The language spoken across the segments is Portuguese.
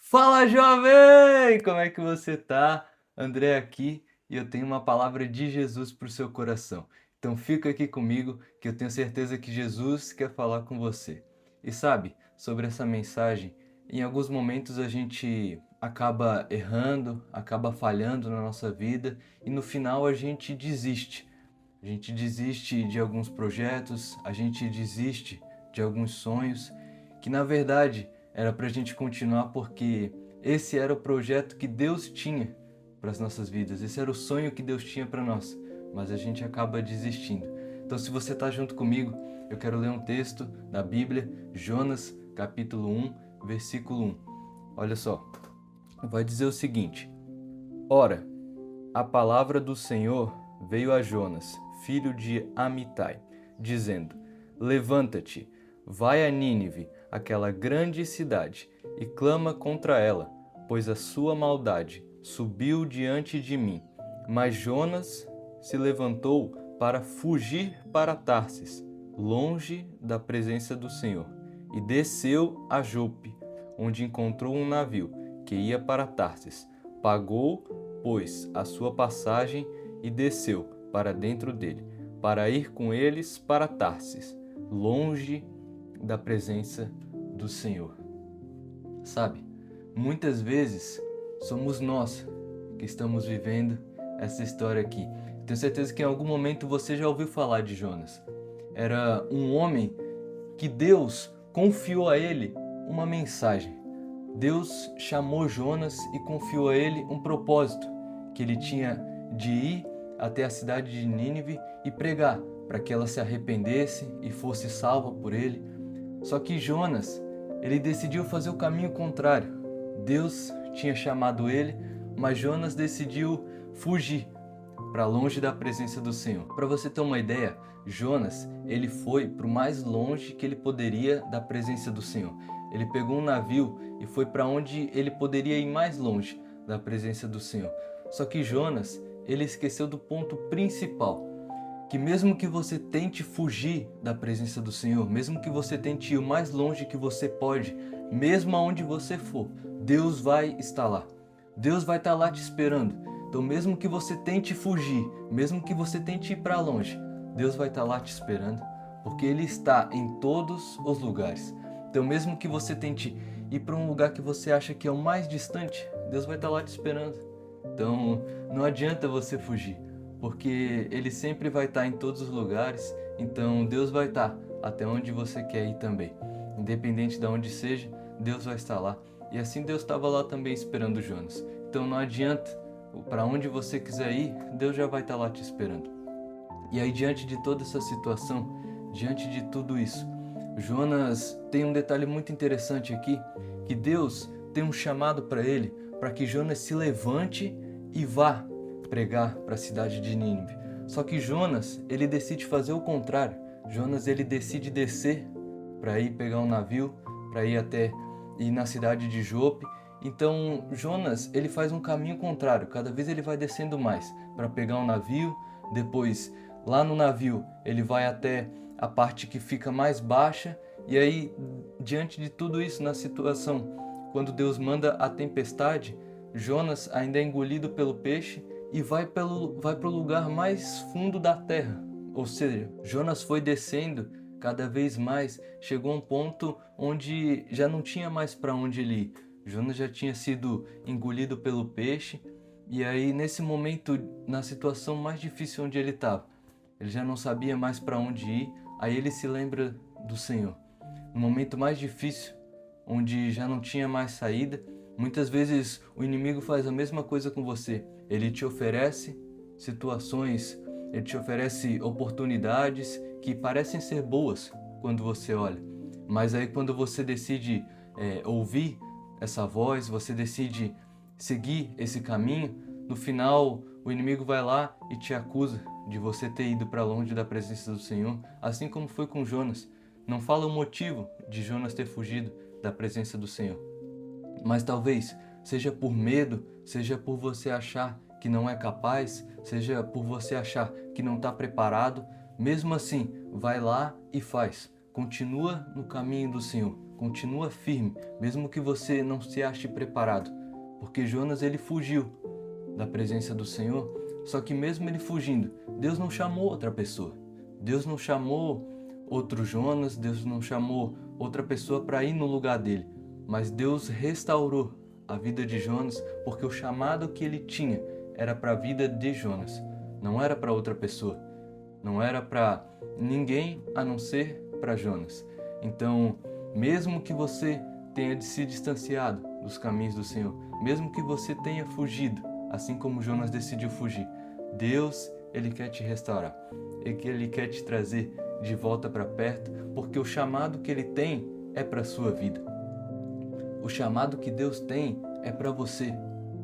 Fala, jovem! Como é que você tá? André aqui e eu tenho uma palavra de Jesus para o seu coração. Então fica aqui comigo que eu tenho certeza que Jesus quer falar com você. E sabe, sobre essa mensagem, em alguns momentos a gente acaba errando, acaba falhando na nossa vida e no final a gente desiste. A gente desiste de alguns projetos, a gente desiste de alguns sonhos que na verdade era para a gente continuar porque esse era o projeto que Deus tinha para as nossas vidas, esse era o sonho que Deus tinha para nós, mas a gente acaba desistindo. Então, se você está junto comigo, eu quero ler um texto da Bíblia, Jonas, capítulo 1, versículo 1. Olha só, vai dizer o seguinte: Ora, a palavra do Senhor veio a Jonas, filho de Amitai, dizendo: Levanta-te, vai a Nínive, aquela grande cidade, e clama contra ela, pois a sua maldade subiu diante de mim. Mas Jonas se levantou para fugir para Tarsis, longe da presença do Senhor, e desceu a Jope, onde encontrou um navio que ia para Tarsis. Pagou, pois, a sua passagem e desceu para dentro dele, para ir com eles para Tarsis, longe da presença do Senhor. Sabe, muitas vezes somos nós que estamos vivendo essa história aqui. Tenho certeza que em algum momento você já ouviu falar de Jonas. Era um homem que Deus confiou a ele uma mensagem. Deus chamou Jonas e confiou a ele um propósito, que ele tinha de ir até a cidade de Nínive e pregar para que ela se arrependesse e fosse salva por ele. Só que Jonas, ele decidiu fazer o caminho contrário. Deus tinha chamado ele, mas Jonas decidiu fugir para longe da presença do Senhor. Para você ter uma ideia, Jonas, ele foi para o mais longe que ele poderia da presença do Senhor. Ele pegou um navio e foi para onde ele poderia ir mais longe da presença do Senhor. Só que Jonas, ele esqueceu do ponto principal, que mesmo que você tente fugir da presença do Senhor, mesmo que você tente ir o mais longe que você pode, mesmo aonde você for, Deus vai estar lá. Deus vai estar lá te esperando. Então, mesmo que você tente fugir, mesmo que você tente ir para longe, Deus vai estar lá te esperando, porque Ele está em todos os lugares. Então, mesmo que você tente ir para um lugar que você acha que é o mais distante, Deus vai estar lá te esperando. Então, não adianta você fugir, porque Ele sempre vai estar em todos os lugares. Então, Deus vai estar até onde você quer ir também. Independente de onde seja, Deus vai estar lá. E assim Deus estava lá também esperando Jonas. Então, não adianta, para onde você quiser ir, Deus já vai estar lá te esperando. E aí, diante de toda essa situação, diante de tudo isso, Jonas tem um detalhe muito interessante aqui, que Deus tem um chamado para ele, para que Jonas se levante e vá pregar para a cidade de Nínive. Só que Jonas, ele decide fazer o contrário. Jonas, ele decide descer para ir pegar um navio, para ir até ir na cidade de Jope. Então, Jonas, ele faz um caminho contrário. Cada vez ele vai descendo mais para pegar um navio. Depois, lá no navio, ele vai até a parte que fica mais baixa. E aí, diante de tudo isso, na situação, quando Deus manda a tempestade, Jonas ainda é engolido pelo peixe e vai para o lugar mais fundo da terra. Ou seja, Jonas foi descendo cada vez mais, chegou a um ponto onde já não tinha mais para onde ele ir. Jonas já tinha sido engolido pelo peixe, e aí nesse momento, na situação mais difícil onde ele estava, ele já não sabia mais para onde ir, aí ele se lembra do Senhor. No momento mais difícil, onde já não tinha mais saída, muitas vezes o inimigo faz a mesma coisa com você. Ele te oferece situações, ele te oferece oportunidades que parecem ser boas quando você olha. Mas aí quando você decide ouvir essa voz, você decide seguir esse caminho, no final o inimigo vai lá e te acusa de você ter ido para longe da presença do Senhor, assim como foi com Jonas. Não fala o motivo de Jonas ter fugido da presença do Senhor, mas talvez seja por medo, seja por você achar que não é capaz, seja por você achar que não está preparado. Mesmo assim, vai lá e faz. Continua no caminho do Senhor, continua firme, mesmo que você não se ache preparado, porque Jonas ele fugiu da presença do Senhor, só que mesmo ele fugindo, Deus não chamou outra pessoa, Deus não chamou outro Jonas, Deus não chamou outra pessoa para ir no lugar dele, mas Deus restaurou a vida de Jonas, porque o chamado que ele tinha era para a vida de Jonas, não era para outra pessoa, não era para ninguém a não ser para Jonas. Então, mesmo que você tenha se distanciado dos caminhos do Senhor, mesmo que você tenha fugido, assim como Jonas decidiu fugir, Deus, Ele quer te restaurar, Ele quer te trazer de volta para perto, porque o chamado que Ele tem é para a sua vida. O chamado que Deus tem é para você,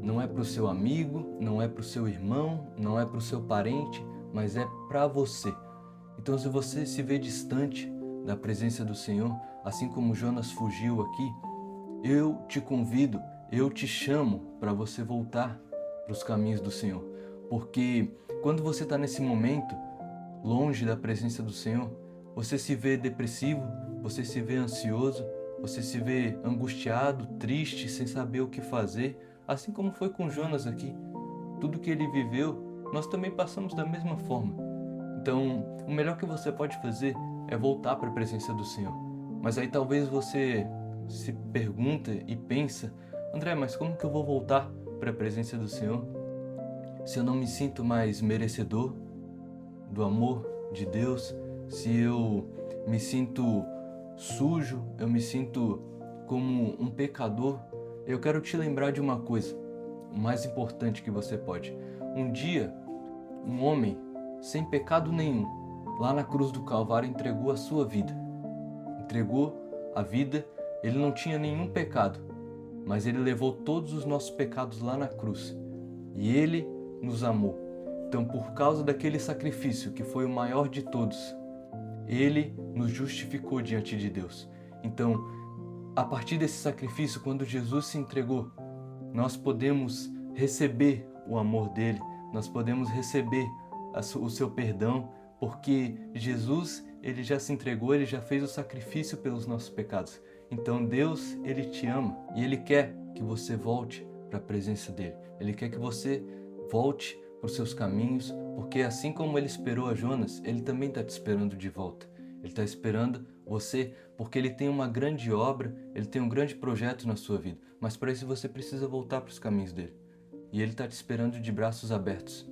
não é para o seu amigo, não é para o seu irmão, não é para o seu parente, mas é para você. Então, se você se vê distante da presença do Senhor, assim como Jonas fugiu aqui, eu te convido, eu te chamo para você voltar para os caminhos do Senhor. Porque quando você está nesse momento, longe da presença do Senhor, você se vê depressivo, você se vê ansioso, você se vê angustiado, triste, sem saber o que fazer, assim como foi com Jonas aqui. Tudo que ele viveu, nós também passamos da mesma forma. Então, o melhor que você pode fazer é voltar para a presença do Senhor. Mas aí talvez você se pergunta e pensa, André, mas como que eu vou voltar para a presença do Senhor se eu não me sinto mais merecedor do amor de Deus, se eu me sinto sujo, eu me sinto como um pecador? Eu quero te lembrar de uma coisa, o mais importante que você pode. Um dia, um homem sem pecado nenhum, lá na cruz do Calvário, entregou a sua vida. Entregou a vida, ele não tinha nenhum pecado, mas ele levou todos os nossos pecados lá na cruz. E ele nos amou. Então, por causa daquele sacrifício, que foi o maior de todos, ele nos justificou diante de Deus. Então, a partir desse sacrifício, quando Jesus se entregou, nós podemos receber o amor dele, nós podemos receber o seu perdão, porque Jesus, ele já se entregou, ele já fez o sacrifício pelos nossos pecados. Então Deus, ele te ama e ele quer que você volte para a presença dele. Ele quer que você volte para os seus caminhos, porque assim como ele esperou a Jonas, ele também está te esperando de volta. Ele está esperando você, porque ele tem uma grande obra, ele tem um grande projeto na sua vida. Mas para isso você precisa voltar para os caminhos dele. E ele está te esperando de braços abertos.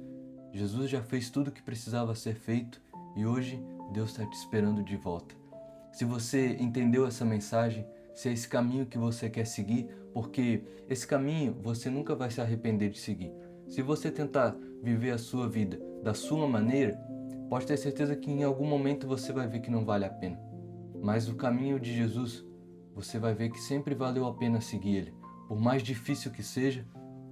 Jesus já fez tudo o que precisava ser feito e hoje Deus está te esperando de volta. Se você entendeu essa mensagem, se é esse caminho que você quer seguir, porque esse caminho você nunca vai se arrepender de seguir. Se você tentar viver a sua vida da sua maneira, pode ter certeza que em algum momento você vai ver que não vale a pena. Mas o caminho de Jesus, você vai ver que sempre valeu a pena seguir ele. Por mais difícil que seja,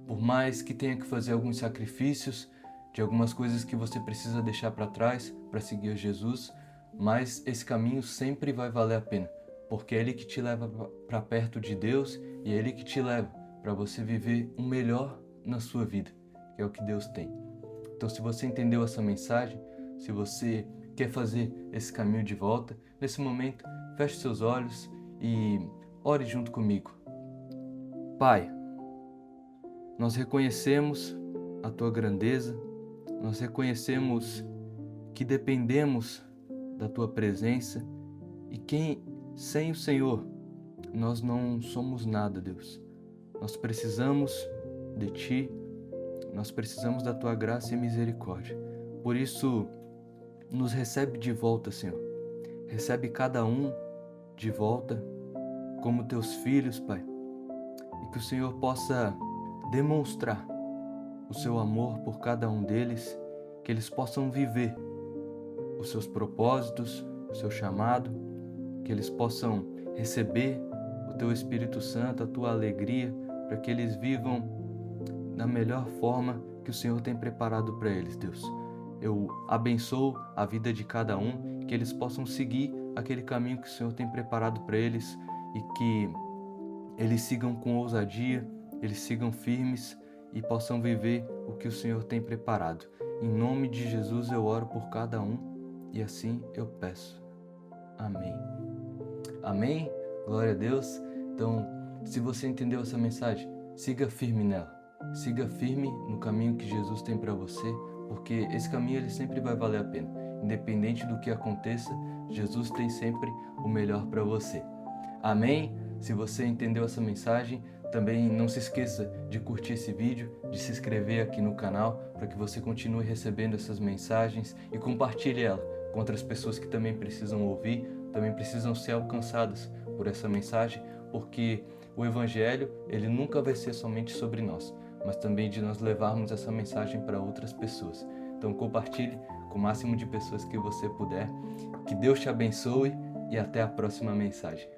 por mais que tenha que fazer alguns sacrifícios, de algumas coisas que você precisa deixar para trás para seguir Jesus, mas esse caminho sempre vai valer a pena, porque é ele que te leva para perto de Deus e é ele que te leva para você viver o melhor na sua vida, que é o que Deus tem. Então, se você entendeu essa mensagem, se você quer fazer esse caminho de volta, nesse momento, feche seus olhos e ore junto comigo. Pai, nós reconhecemos a Tua grandeza, nós reconhecemos que dependemos da Tua presença e que sem o Senhor nós não somos nada, Deus. Nós precisamos de Ti, nós precisamos da Tua graça e misericórdia. Por isso, nos recebe de volta, Senhor. Recebe cada um de volta como Teus filhos, Pai. E que o Senhor possa demonstrar o Seu amor por cada um deles, que eles possam viver os seus propósitos, o seu chamado, que eles possam receber o Teu Espírito Santo, a Tua alegria, para que eles vivam da melhor forma que o Senhor tem preparado para eles, Deus. Eu abençoo a vida de cada um, que eles possam seguir aquele caminho que o Senhor tem preparado para eles e que eles sigam com ousadia, eles sigam firmes e possam viver o que o Senhor tem preparado. Em nome de Jesus eu oro por cada um e assim eu peço. Amém. Amém? Glória a Deus. Então, se você entendeu essa mensagem, siga firme nela. Siga firme no caminho que Jesus tem para você, porque esse caminho ele sempre vai valer a pena. Independente do que aconteça, Jesus tem sempre o melhor para você. Amém? Se você entendeu essa mensagem, também não se esqueça de curtir esse vídeo, de se inscrever aqui no canal para que você continue recebendo essas mensagens e compartilhe ela com outras pessoas que também precisam ouvir, também precisam ser alcançadas por essa mensagem, porque o Evangelho ele nunca vai ser somente sobre nós, mas também de nós levarmos essa mensagem para outras pessoas. Então compartilhe com o máximo de pessoas que você puder. Que Deus te abençoe e até a próxima mensagem.